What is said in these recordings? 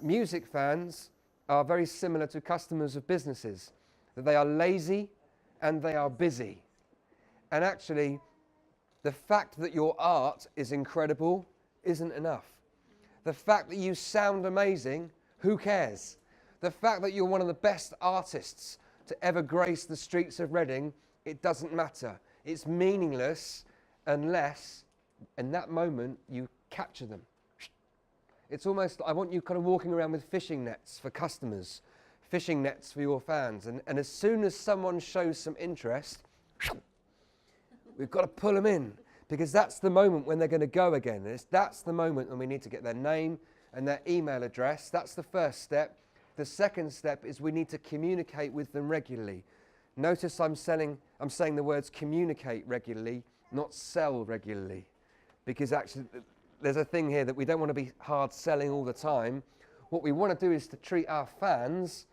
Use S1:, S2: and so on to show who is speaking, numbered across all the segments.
S1: music fans are very similar to customers of businesses, that they are lazy and they are busy. And actually, the fact that your art is incredible isn't enough. The fact that you sound amazing, who cares? The fact that you're one of the best artists to ever grace the streets of Reading, it doesn't matter. It's meaningless unless, in that moment, you capture them. It's almost, I want you kind of walking around with fishing nets for customers, fishing nets for your fans. And as soon as someone shows some interest, we've got to pull them in, because that's the moment when they're going to go again. That's the moment when we need to get their name and their email address. That's the first step. The second step is we need to communicate with them regularly. Notice I'm saying the words communicate regularly, not sell regularly, because actually there's a thing here that we don't want to be hard selling all the time. What we want to do is to treat our fans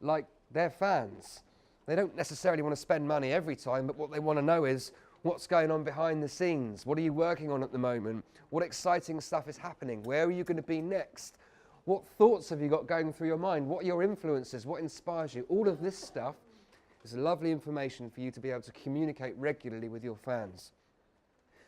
S1: like they're fans. They don't necessarily want to spend money every time, but what they want to know is what's going on behind the scenes. What are you working on at the moment? What exciting stuff is happening? Where are you going to be next? What thoughts have you got going through your mind? What are your influences? What inspires you? All of this stuff is lovely information for you to be able to communicate regularly with your fans,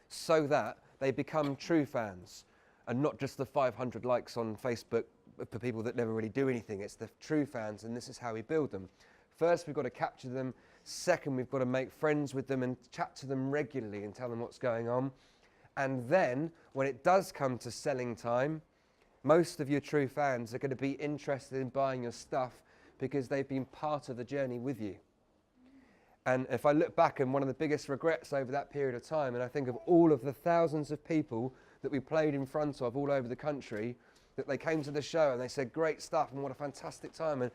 S1: so that they become true fans and not just the 500 likes on Facebook for people that never really do anything. It's the true fans, and this is how we build them. First, we've got to capture them. Second, we've got to make friends with them and chat to them regularly and tell them what's going on. And then, when it does come to selling time, most of your true fans are going to be interested in buying your stuff because they've been part of the journey with you. And if I look back, and one of the biggest regrets over that period of time, and I think of all of the thousands of people that we played in front of all over the country, that they came to the show and they said, great stuff and what a fantastic time, and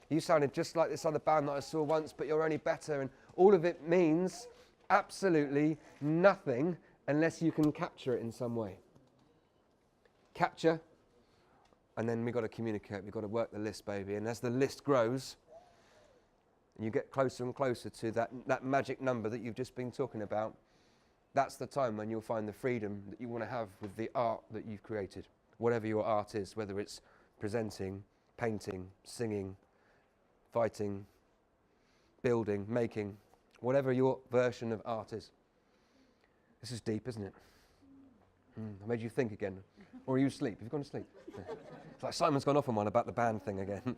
S1: you sounded just like this other band that I saw once, but you're only better, and all of it means absolutely nothing unless you can capture it in some way. Capture, and then we've got to communicate, we've got to work the list, baby, and as the list grows, and you get closer and closer to that magic number that you've just been talking about, that's the time when you'll find the freedom that you want to have with the art that you've created. Whatever your art is, whether it's presenting, painting, singing, fighting, building, making, whatever your version of art is. This is deep, isn't it? I made you think again. Or are you asleep? Have you gone to sleep? Yeah. It's like Simon's gone off on one about the band thing again.